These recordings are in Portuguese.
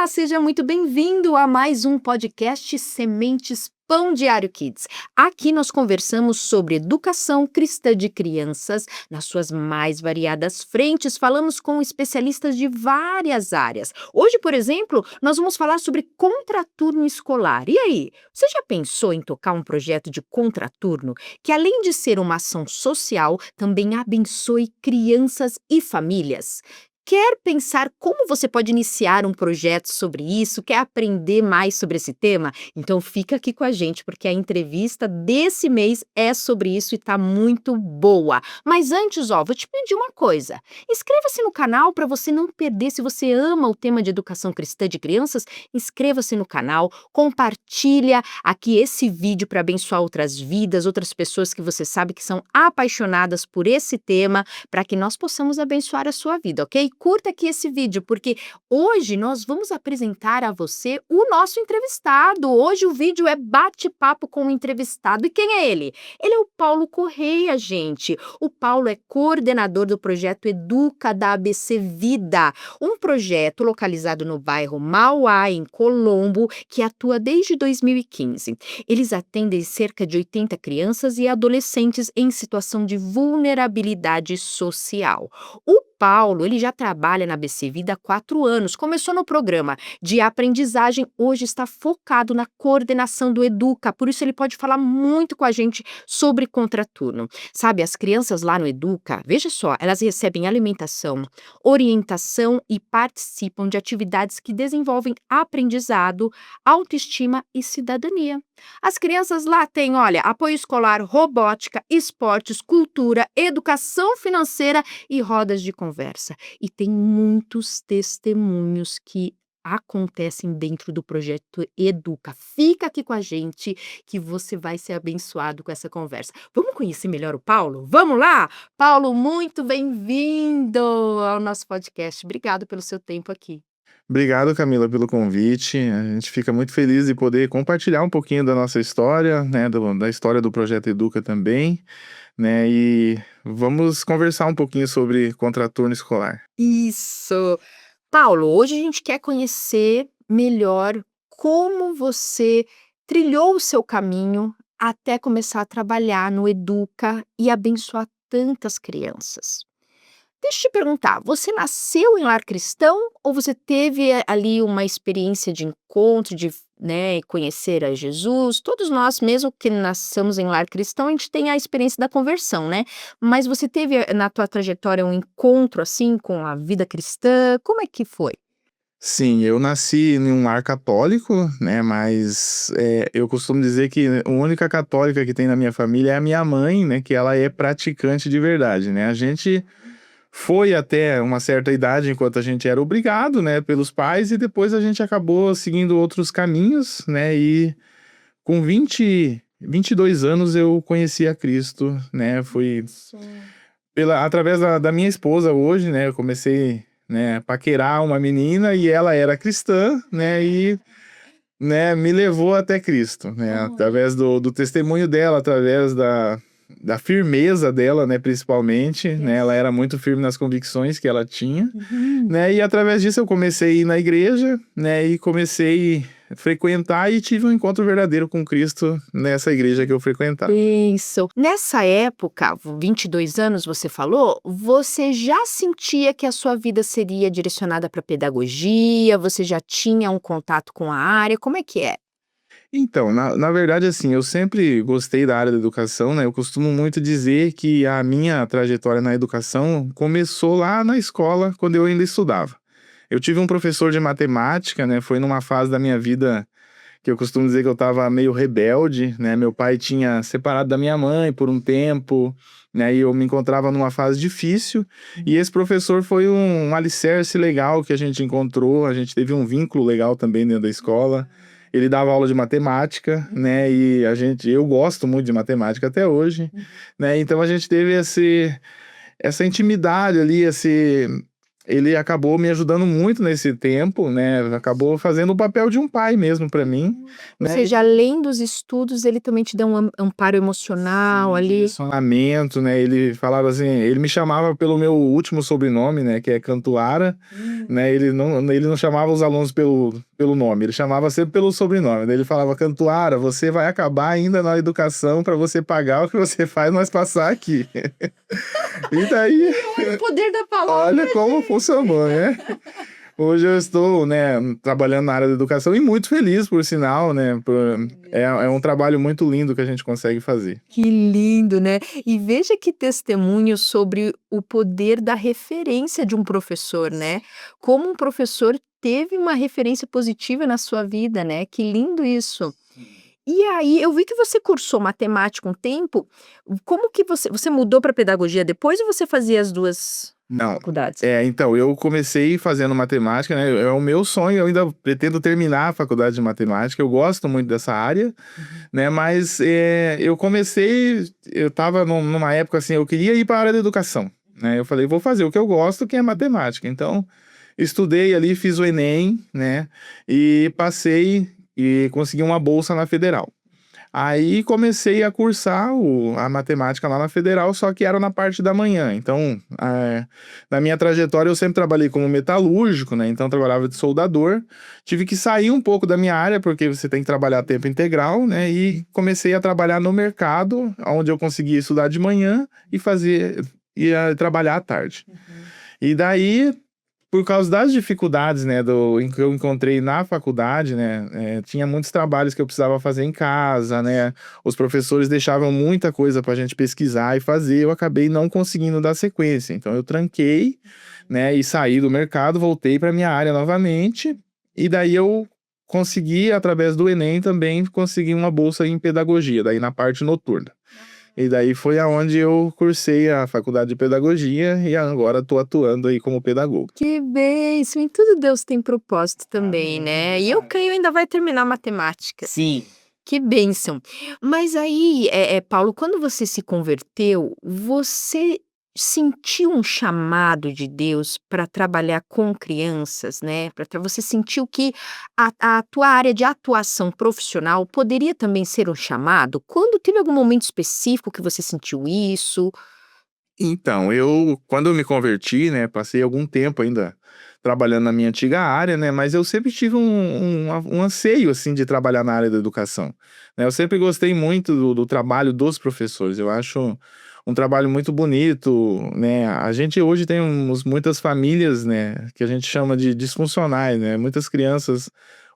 Olá, seja muito bem-vindo a mais um podcast Sementes Pão Diário Kids. Aqui nós conversamos sobre educação cristã de crianças nas suas mais variadas frentes. Falamos com especialistas de várias áreas. Hoje, por exemplo, nós vamos falar sobre contraturno escolar. E aí, você já pensou em tocar um projeto de contraturno que, além de ser uma ação social, também abençoe crianças e famílias? Quer pensar como você pode iniciar um projeto sobre isso? Quer aprender mais sobre esse tema? Então fica aqui com a gente, porque a entrevista desse mês é sobre isso e tá muito boa. Mas antes, vou te pedir uma coisa. Inscreva-se no canal para você não perder. Se você ama o tema de educação cristã de crianças, inscreva-se no canal, compartilha aqui esse vídeo para abençoar outras vidas, outras pessoas que você sabe que são apaixonadas por esse tema, para que nós possamos abençoar a sua vida, ok? Curta aqui esse vídeo, porque hoje nós vamos apresentar a você o nosso entrevistado. Hoje o vídeo é bate-papo com o entrevistado. E quem é ele? Ele é o Paulo Correia, gente. O Paulo é coordenador do projeto Educa da ABC Vida, um projeto localizado no bairro Mauá, em Colombo, que atua desde 2015. Eles atendem cerca de 80 crianças e adolescentes em situação de vulnerabilidade social. O Paulo, ele já trabalha na ABC Vida há 4 anos, começou no programa de aprendizagem, hoje está focado na coordenação do Educa, por isso ele pode falar muito com a gente sobre contraturno. Sabe, as crianças lá no Educa, veja só, elas recebem alimentação, orientação e participam de atividades que desenvolvem aprendizado, autoestima e cidadania. As crianças lá têm, olha, apoio escolar, robótica, esportes, cultura, educação financeira e rodas de conversa. E tem muitos testemunhos que acontecem dentro do projeto Educa. Fica aqui com a gente que você vai ser abençoado com essa conversa. Vamos conhecer melhor o Paulo? Vamos lá? Paulo, muito bem-vindo ao nosso podcast. Obrigado pelo seu tempo aqui. Obrigado, Camila, pelo convite. A gente fica muito feliz de poder compartilhar um pouquinho da nossa história, né, da história do Projeto Educa também, né, e vamos conversar um pouquinho sobre contraturno escolar. Isso. Paulo, hoje a gente quer conhecer melhor como você trilhou o seu caminho até começar a trabalhar no Educa e abençoar tantas crianças. Deixa eu te perguntar, você nasceu em lar cristão ou você teve ali uma experiência de encontro, de, né, conhecer a Jesus? Todos nós, mesmo que nasçamos em lar cristão, a gente tem a experiência da conversão, né? Mas você teve na tua trajetória um encontro assim com a vida cristã? Como é que foi? Sim, eu nasci em um lar católico, né, mas eu costumo dizer que a única católica que tem na minha família é a minha mãe, né, que ela é praticante de verdade, né. A gente foi até uma certa idade enquanto a gente era obrigado, né, pelos pais e depois a gente acabou seguindo outros caminhos, né, e com 22 anos eu conheci a Cristo, né, foi Isso. através da minha esposa hoje, né, eu comecei, né, a paquerar uma menina e ela era cristã, né, e, né, me levou até Cristo, né, Olha. através do testemunho dela, através da firmeza dela, né, principalmente, né, ela Yes. era muito firme nas convicções que ela tinha, Uhum. né, e através disso eu comecei a ir na igreja, né, e comecei a frequentar e tive um encontro verdadeiro com Cristo nessa igreja que eu frequentava. Benção. Nessa época, 22 anos você falou, você já sentia que a sua vida seria direcionada para pedagogia? Você já tinha um contato com a área? Como é que é? Então, na verdade, assim, eu sempre gostei da área da educação, né, eu costumo muito dizer que a minha trajetória na educação começou lá na escola, quando eu ainda estudava. Eu tive um professor de matemática, né, foi numa fase da minha vida que eu costumo dizer que eu estava meio rebelde, né, meu pai tinha separado da minha mãe por um tempo, né, e eu me encontrava numa fase difícil, e esse professor foi um alicerce legal que a gente encontrou, a gente teve um vínculo legal também dentro da escola. Ele dava aula de matemática, né, e eu gosto muito de matemática até hoje, né, então a gente teve essa intimidade ali, ele acabou me ajudando muito nesse tempo, né, acabou fazendo o papel de um pai mesmo para mim, Ou né. seja, além dos estudos, ele também te dá um amparo emocional Sim, ali. direcionamento, né, ele falava assim, ele me chamava pelo meu último sobrenome, né, que é Cantuara, né, ele não chamava os alunos pelo nome, ele chamava sempre pelo sobrenome, daí ele falava: "Cantuara, você vai acabar ainda na educação para você pagar o que você faz nós passar aqui". E daí, Olha o poder da palavra. olha como funcionou, né. Hoje eu estou, né, trabalhando na área da educação e muito feliz, por sinal, né, é um trabalho muito lindo que a gente consegue fazer. Que lindo, né. E veja que testemunho sobre o poder da referência de um professor, né. Como um professor teve uma referência positiva na sua vida, né, que lindo isso. E aí, eu vi que você cursou matemática um tempo, como que você mudou para pedagogia depois ou você fazia as 2 Não. faculdades? Então, eu comecei fazendo matemática, né, é o meu sonho, eu ainda pretendo terminar a faculdade de matemática, eu gosto muito dessa área, Uhum. né, mas, eu estava numa época, assim, eu queria ir para a área da educação, né, eu falei: "Vou fazer o que eu gosto, que é matemática". Então, estudei ali, fiz o Enem, né, e passei e consegui uma bolsa na federal. Aí comecei a cursar a matemática lá na federal, só que era na parte da manhã. Então, na minha trajetória eu sempre trabalhei como metalúrgico, né, então eu trabalhava de soldador. Tive que sair um pouco da minha área, porque você tem que trabalhar a tempo integral, né, e comecei a trabalhar no mercado, onde eu conseguia estudar de manhã e ia trabalhar à tarde. E daí, por causa das dificuldades, né, que eu encontrei na faculdade, né, tinha muitos trabalhos que eu precisava fazer em casa, né, os professores deixavam muita coisa pra gente pesquisar e fazer, eu acabei não conseguindo dar sequência. Então eu tranquei, né, e saí do mercado, voltei pra minha área novamente, e daí eu consegui, através do Enem também, conseguir uma bolsa em pedagogia, daí na parte noturna. E daí foi aonde eu cursei a faculdade de pedagogia e agora estou atuando aí como pedagogo. Que bênção, em tudo Deus tem propósito também, Amém, né. E eu verdade. creio ainda vai terminar matemática. Sim. Que bênção. Mas aí, Paulo, quando você se converteu, você sentiu um chamado de Deus para trabalhar com crianças, né, você sentiu que a tua área de atuação profissional poderia também ser um chamado? Quando teve algum momento específico que você sentiu isso? Então, quando eu me converti, né, passei algum tempo ainda trabalhando na minha antiga área, né, mas eu sempre tive um anseio, assim, de trabalhar na área da educação, né. Eu sempre gostei muito do trabalho dos professores, eu acho um trabalho muito bonito, né. A gente hoje tem muitas famílias, né, que a gente chama de disfuncionais, né, muitas crianças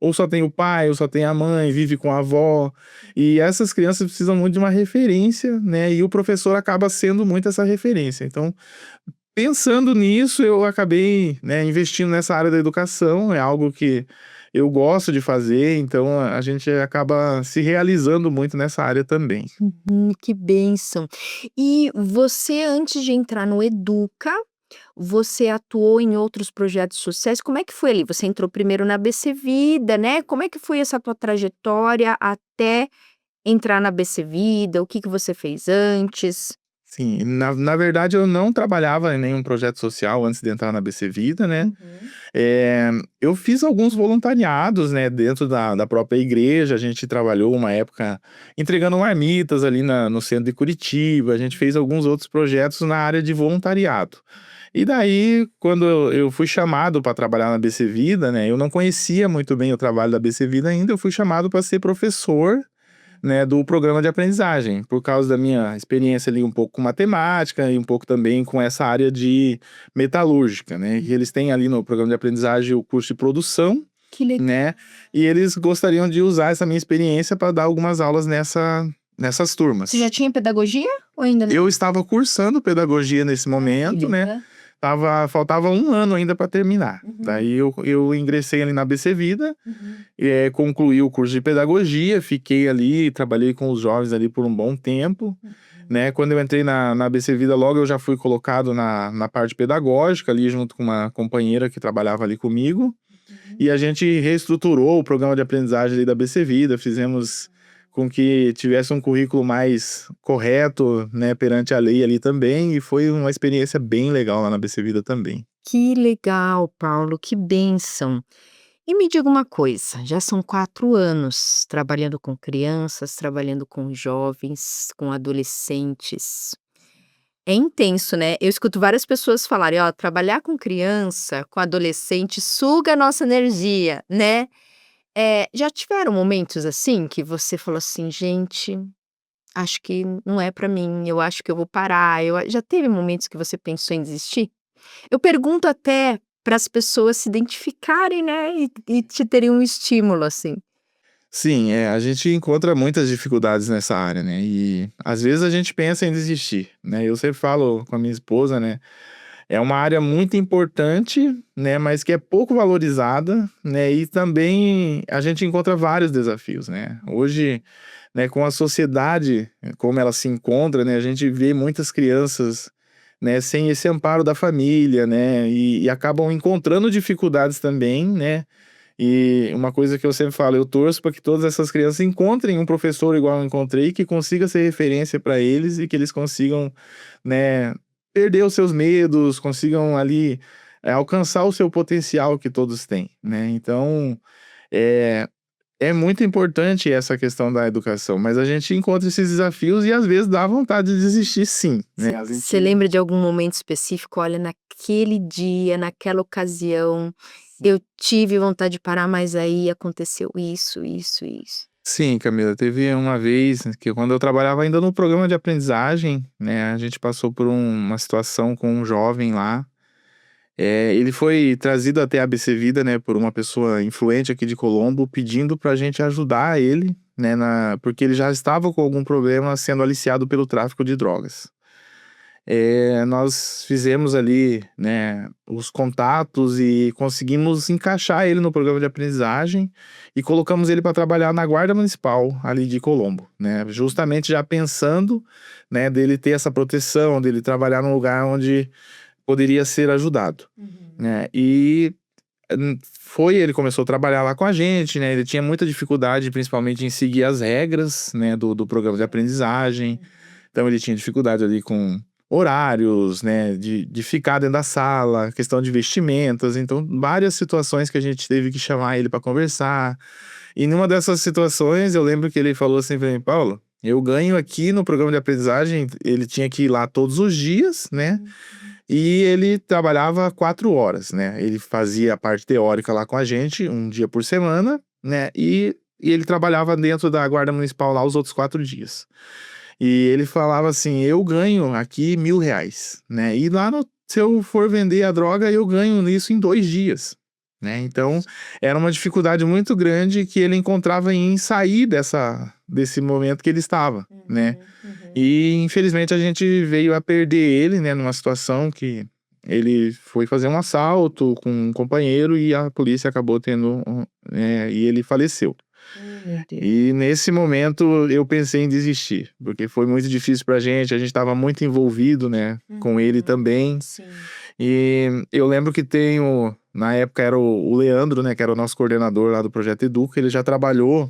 ou só tem o pai ou só tem a mãe, vive com a avó, e essas crianças precisam muito de uma referência, né, e o professor acaba sendo muito essa referência. Então, pensando nisso, eu acabei, né, investindo nessa área da educação, é algo que eu gosto de fazer, então a gente acaba se realizando muito nessa área também. Que bênção. E você, antes de entrar no Educa, você atuou em outros projetos sociais, como é que foi ali? Você entrou primeiro na BC Vida, né, como é que foi essa tua trajetória até entrar na BC Vida? O que que você fez antes? Sim, na verdade eu não trabalhava em nenhum projeto social antes de entrar na BC Vida, né. Uhum. Eu fiz alguns voluntariados, né, dentro da própria igreja, a gente trabalhou uma época entregando marmitas ali no centro de Curitiba, a gente fez alguns outros projetos na área de voluntariado. E daí, quando eu fui chamado para trabalhar na BC Vida, né, eu não conhecia muito bem o trabalho da BC Vida ainda, eu fui chamado para ser professor, né, do programa de aprendizagem, por causa da minha experiência ali um pouco com matemática e um pouco também com essa área de metalúrgica, né, que eles têm ali no programa de aprendizagem o curso de produção, Que legal. né, e eles gostariam de usar essa minha experiência para dar algumas aulas nessas Você já turmas. tinha pedagogia ou ainda não? Eu estava cursando pedagogia nesse momento, Maravilha. né, faltava um ano ainda para terminar. Uhum, Daí eu ingressei ali na BC Vida, uhum, concluí o curso de pedagogia, fiquei ali, trabalhei com os jovens ali por um bom tempo, uhum. né. Quando eu entrei na BC Vida, logo eu já fui colocado na parte pedagógica, ali junto com uma companheira que trabalhava ali comigo, Uhum. e a gente reestruturou o programa de aprendizagem ali da BC Vida, com que tivesse um currículo mais correto, né, perante a lei ali também, e foi uma experiência bem legal lá na BC Vida também. Que legal, Paulo, que bênção. E me diga uma coisa, já são 4 anos trabalhando com crianças, trabalhando com jovens, com adolescentes. É intenso, né? Eu escuto várias pessoas falarem: "Ó, trabalhar com criança, com adolescente suga a nossa energia", né. Já tiveram momentos, assim, que você falou assim: "Gente, acho que não é pra mim, eu acho que eu vou parar", já teve momentos que você pensou em desistir? Eu pergunto até para as pessoas se identificarem, né, e te terem um estímulo, assim. Sim, a gente encontra muitas dificuldades nessa área, né, e às vezes a gente pensa em desistir, né. Eu sempre falo com a minha esposa, né, é uma área muito importante, né, mas que é pouco valorizada, né, e também a gente encontra vários desafios, né. Hoje, né, com a sociedade como ela se encontra, né, a gente vê muitas crianças, né, sem esse amparo da família, né, e acabam encontrando dificuldades também, né. E uma coisa que eu sempre falo, eu torço para que todas essas crianças encontrem um professor igual eu encontrei, que consiga ser referência para eles e que eles consigam, né, perder os seus medos, consigam ali, alcançar o seu potencial que todos têm, né. Então, é é muito importante essa questão da educação, mas a gente encontra esses desafios e às vezes dá vontade de desistir sim, né. A Você gente lembra de algum momento específico? "Olha, naquele dia, naquela ocasião, eu tive vontade de parar, mas aí aconteceu isso, isso, isso". Sim, Camila, teve uma vez que quando eu trabalhava ainda no programa de aprendizagem, né, a gente passou por uma situação com um jovem lá. Ele foi trazido até a ABC Vida, né, por uma pessoa influente aqui de Colombo, pedindo pra gente ajudar ele, né, porque ele já estava com algum problema sendo aliciado pelo tráfico de drogas. Nós fizemos ali, né, os contatos e conseguimos encaixar ele no programa de aprendizagem e colocamos ele para trabalhar na Guarda Municipal ali de Colombo, né, justamente já pensando, né, dele ter essa proteção, dele trabalhar num lugar onde poderia ser ajudado, né. Ele começou a trabalhar lá com a gente, né, ele tinha muita dificuldade, principalmente em seguir as regras, né, do programa de aprendizagem. Então ele tinha dificuldade ali com horários, né, de ficar dentro da sala, questão de vestimentas, então várias situações que a gente teve que chamar ele para conversar. E numa dessas situações eu lembro que ele falou assim pra mim: "Paulo, eu ganho aqui no programa de aprendizagem", ele tinha que ir lá todos os dias, né, e ele trabalhava 4 horas, né, ele fazia a parte teórica lá com a gente, um dia por semana, né, e ele trabalhava dentro da guarda municipal lá os outros 4 dias. E ele falava assim: "Eu ganho aqui R$ 1.000, né, e lá no se eu for vender a droga eu ganho isso em 2 dias", né. Então, era uma dificuldade muito grande que ele encontrava em sair desse momento que ele estava, né. E infelizmente a gente veio a perder ele, né, numa situação que ele foi fazer um assalto com um companheiro e a polícia acabou tendo e ele faleceu. Meu Deus. E nesse momento eu pensei em desistir, porque foi muito difícil pra gente estava muito envolvido, né, com ele também. Sim. E eu lembro que na época era o Leandro, né, que era o nosso coordenador lá do Projeto Educa, ele já trabalhou,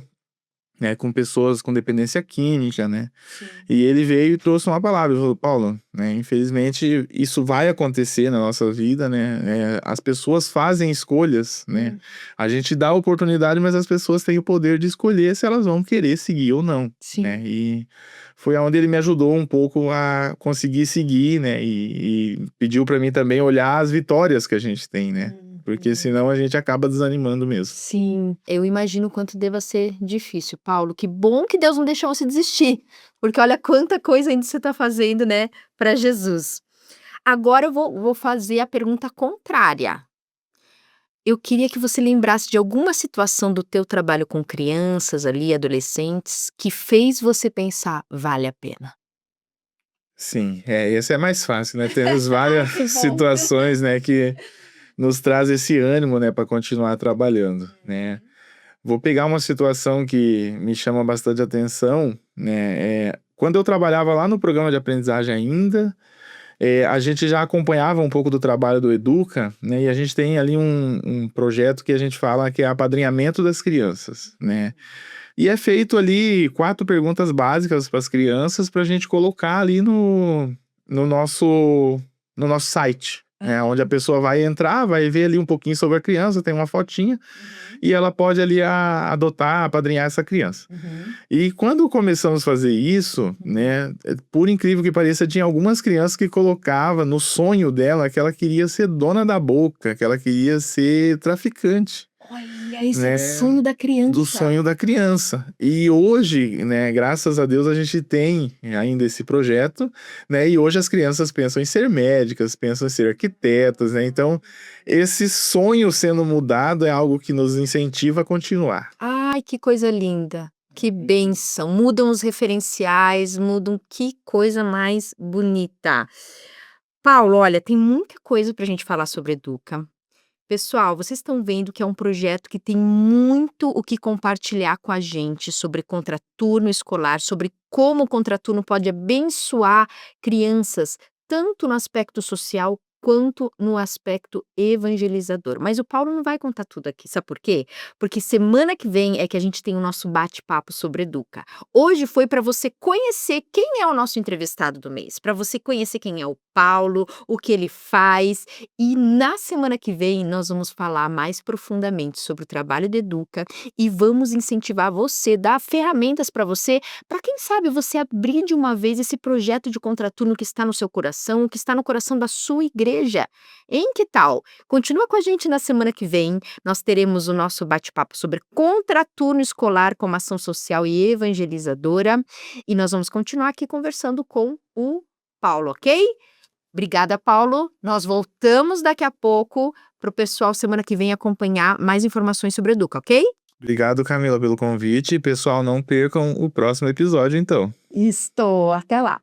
né, com pessoas com dependência química, né. Sim. E ele veio e trouxe uma palavra, ele falou: "Paulo, né, infelizmente isso vai acontecer na nossa vida, né, as pessoas fazem escolhas, né, a gente dá a oportunidade, mas as pessoas têm o poder de escolher se elas vão querer seguir ou não", Sim. né. E foi aonde ele me ajudou um pouco a conseguir seguir, né, e pediu pra mim também olhar as vitórias que a gente tem, né, porque senão a gente acaba desanimando mesmo. Sim, eu imagino o quanto deva ser difícil, Paulo. Que bom que Deus não deixou você desistir, porque olha quanta coisa ainda você está fazendo, né, para Jesus. Agora eu vou fazer a pergunta contrária. Eu queria que você lembrasse de alguma situação do teu trabalho com crianças ali, adolescentes, que fez você pensar: "Vale a pena". Sim, esse é mais fácil, né, temos várias Que bom. situações, né, que nos traz esse ânimo, né, para continuar trabalhando, né. Vou pegar uma situação que me chama bastante atenção, né, quando eu trabalhava lá no programa de aprendizagem ainda, a gente já acompanhava um pouco do trabalho do Educa, né, e a gente tem ali um projeto que a gente fala que é apadrinhamento das crianças, né. E é feito ali 4 perguntas básicas para as crianças para a gente colocar ali no nosso site, né, onde a pessoa vai entrar, vai ver ali um pouquinho sobre a criança, tem uma fotinha, e ela pode ali adotar, apadrinhar essa criança. E quando começamos a fazer isso, né, por incrível que pareça, tinha algumas crianças que colocava no sonho dela que ela queria ser dona da boca, que ela queria ser traficante, Olha, esse é o né, sonho da do criança. sonho da criança. E hoje, né, graças a Deus a gente tem ainda esse projeto, né, e hoje as crianças pensam em ser médicas, pensam em ser arquitetas, né, então esse sonho sendo mudado é algo que nos incentiva a continuar. Ai, que coisa linda, que bênção. Mudam os referenciais, mudam, que coisa mais bonita. Paulo, olha, tem muita coisa para a gente falar sobre Educa. Pessoal, vocês estão vendo que é um projeto que tem muito o que compartilhar com a gente sobre contraturno escolar, sobre como o contraturno pode abençoar crianças, tanto no aspecto social quanto no aspecto evangelizador. Mas o Paulo não vai contar tudo aqui, sabe por quê? Porque semana que vem é que a gente tem o nosso bate-papo sobre Educa. Hoje foi para você conhecer quem é o nosso entrevistado do mês, para você conhecer quem é o Paulo, o que ele faz, e na semana que vem nós vamos falar mais profundamente sobre o trabalho de Educa e vamos incentivar você, dar ferramentas para quem sabe você abrir de uma vez esse projeto de contraturno que está no seu coração, que está no coração da sua igreja. Em que tal? Continua com a gente na semana que vem, nós teremos o nosso bate-papo sobre contraturno escolar como ação social e evangelizadora, e nós vamos continuar aqui conversando com o Paulo, ok? Obrigada, Paulo. Nós voltamos daqui a pouco para o pessoal semana que vem acompanhar mais informações sobre Educa, ok? Obrigado, Camila, pelo convite. Pessoal, não percam o próximo episódio, então. Estou. Até lá.